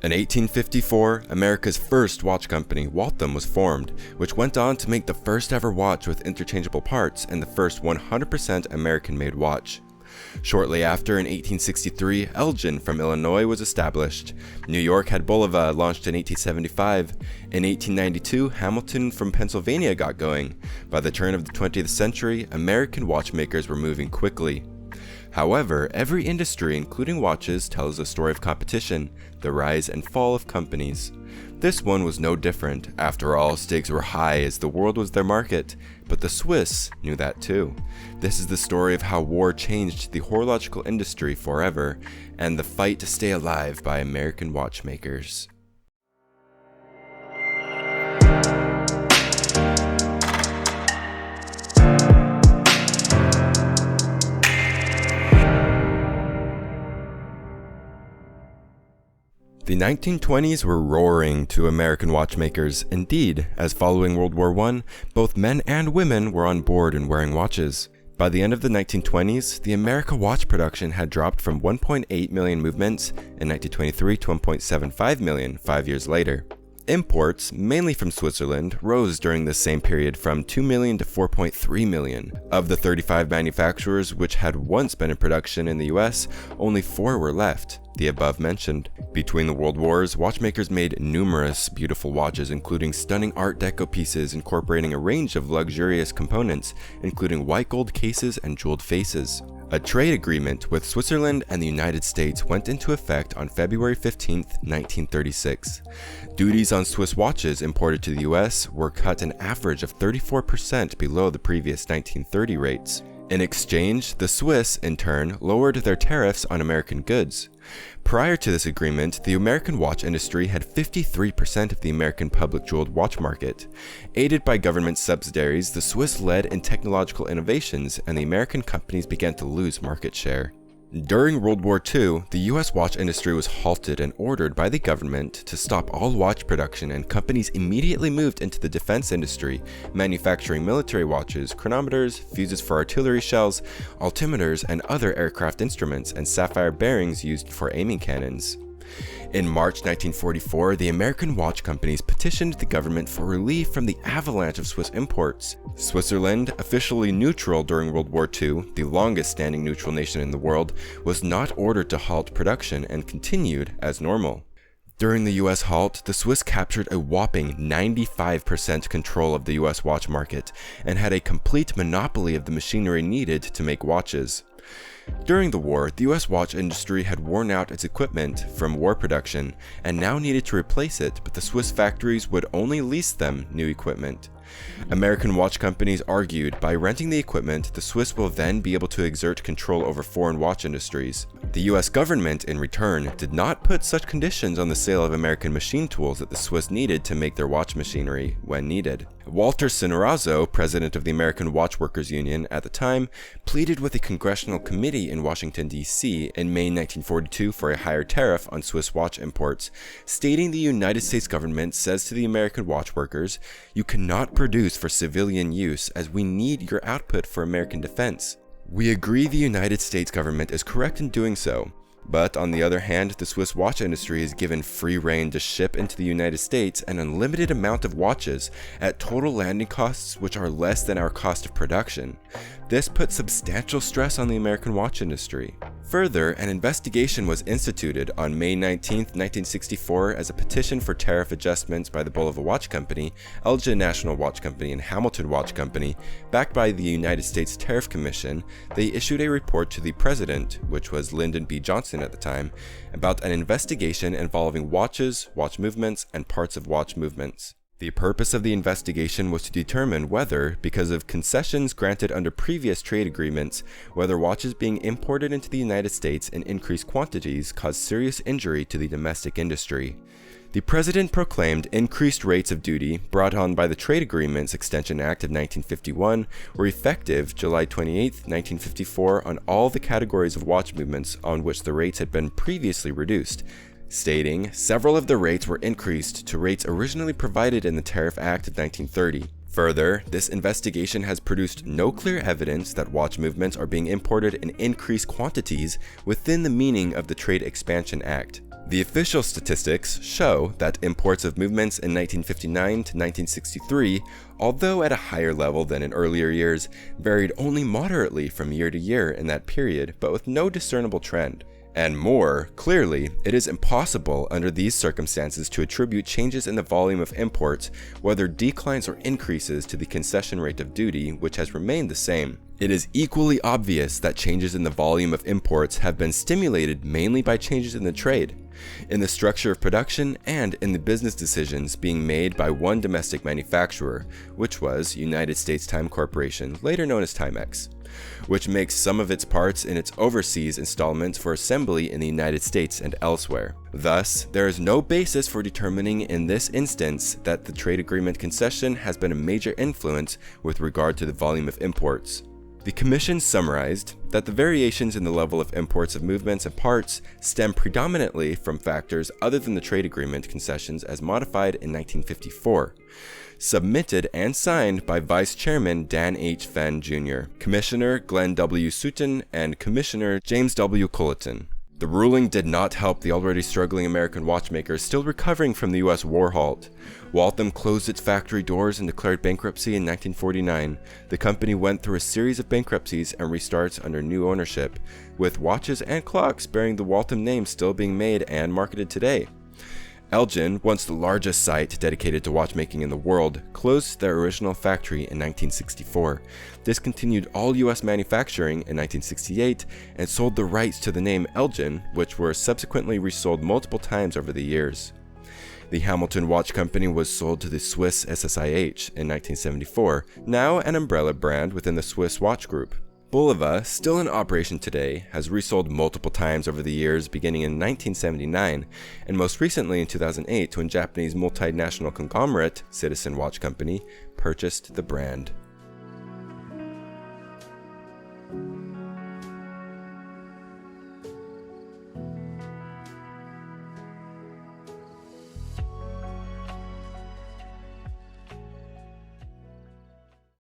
In 1854, America's first watch company, Waltham, was formed, which went on to make the first ever watch with interchangeable parts and the first 100% American-made watch. Shortly after, in 1863, Elgin from Illinois was established. New York had Bulova, launched in 1875. In 1892, Hamilton from Pennsylvania got going. By the turn of the 20th century, American watchmakers were moving quickly. However, every industry, including watches, tells a story of competition, the rise and fall of companies. This one was no different. After all, stakes were high as the world was their market, but the Swiss knew that too. This is the story of how war changed the horological industry forever, and the fight to stay alive by American watchmakers. The 1920s were roaring to American watchmakers. Indeed, as following World War I, both men and women were on board and wearing watches. By the end of the 1920s, the American watch production had dropped from 1.8 million movements in 1923 to 1.75 million 5 years later. Imports, mainly from Switzerland, rose during this same period from 2 million to 4.3 million. Of the 35 manufacturers which had once been in production in the US, only 4 were left, the above mentioned. Between the world wars, watchmakers made numerous beautiful watches, including stunning Art Deco pieces incorporating a range of luxurious components, including white gold cases and jeweled faces. A trade agreement with Switzerland and the United States went into effect on February 15, 1936. Duties on Swiss watches imported to the US were cut an average of 34% below the previous 1930 rates. In exchange, the Swiss, in turn, lowered their tariffs on American goods. Prior to this agreement, the American watch industry had 53% of the American public jeweled watch market. Aided by government subsidiaries, the Swiss led in technological innovations, and the American companies began to lose market share. During World War II, the US watch industry was halted and ordered by the government to stop all watch production, and companies immediately moved into the defense industry, manufacturing military watches, chronometers, fuses for artillery shells, altimeters, and other aircraft instruments, and sapphire bearings used for aiming cannons. In March 1944, the American watch companies petitioned the government for relief from the avalanche of Swiss imports. Switzerland, officially neutral during World War II, the longest standing neutral nation in the world, was not ordered to halt production and continued as normal. During the US halt, the Swiss captured a whopping 95% control of the US watch market and had a complete monopoly of the machinery needed to make watches. During the war, the US watch industry had worn out its equipment from war production and now needed to replace it, but the Swiss factories would only lease them new equipment. American watch companies argued by renting the equipment, the Swiss will then be able to exert control over foreign watch industries. The US government, in return, did not put such conditions on the sale of American machine tools that the Swiss needed to make their watch machinery when needed. Walter Cinerazzo, president of the American Watch Workers Union at the time, pleaded with a congressional committee in Washington, D.C. in May 1942 for a higher tariff on Swiss watch imports, stating the United States government says to the American watch workers, "You cannot produce for civilian use as we need your output for American defense." We agree the United States government is correct in doing so. But on the other hand, the Swiss watch industry is given free rein to ship into the United States an unlimited amount of watches at total landing costs which are less than our cost of production. This put substantial stress on the American watch industry. Further, an investigation was instituted on May 19, 1964 as a petition for tariff adjustments by the Bulova Watch Company, Elgin National Watch Company, and Hamilton Watch Company. Backed by the United States Tariff Commission, they issued a report to the president, which was Lyndon B. Johnson at the time, about an investigation involving watches, watch movements, and parts of watch movements. The purpose of the investigation was to determine whether, because of concessions granted under previous trade agreements, whether watches being imported into the United States in increased quantities caused serious injury to the domestic industry. The President proclaimed increased rates of duty brought on by the Trade Agreements Extension Act of 1951 were effective July 28, 1954 on all the categories of watch movements on which the rates had been previously reduced, stating several of the rates were increased to rates originally provided in the Tariff Act of 1930. Further, this investigation has produced no clear evidence that watch movements are being imported in increased quantities within the meaning of the Trade Expansion Act. The official statistics show that imports of movements in 1959 to 1963, although at a higher level than in earlier years, varied only moderately from year to year in that period, but with no discernible trend. And more clearly, it is impossible under these circumstances to attribute changes in the volume of imports, whether declines or increases, to the concession rate of duty, which has remained the same. It is equally obvious that changes in the volume of imports have been stimulated mainly by changes in the trade, in the structure of production, and in the business decisions being made by one domestic manufacturer, which was United States Time Corporation, later known as Timex, which makes some of its parts in its overseas installments for assembly in the United States and elsewhere. Thus, there is no basis for determining in this instance that the trade agreement concession has been a major influence with regard to the volume of imports. The Commission summarized that the variations in the level of imports of movements and parts stem predominantly from factors other than the trade agreement concessions as modified in 1954, submitted and signed by Vice Chairman Dan H. Fenn Jr., Commissioner Glenn W. Sutton, and Commissioner James W. Culleton. The ruling did not help the already struggling American watchmakers still recovering from the US war halt. Waltham closed its factory doors and declared bankruptcy in 1949. The company went through a series of bankruptcies and restarts under new ownership, with watches and clocks bearing the Waltham name still being made and marketed today. Elgin, once the largest site dedicated to watchmaking in the world, closed their original factory in 1964, discontinued all US manufacturing in 1968, and sold the rights to the name Elgin, which were subsequently resold multiple times over the years. The Hamilton Watch Company was sold to the Swiss SSIH in 1974, now an umbrella brand within the Swiss Watch Group. Bulova, still in operation today, has resold multiple times over the years, beginning in 1979, and most recently in 2008 when Japanese multinational conglomerate, Citizen Watch Company, purchased the brand.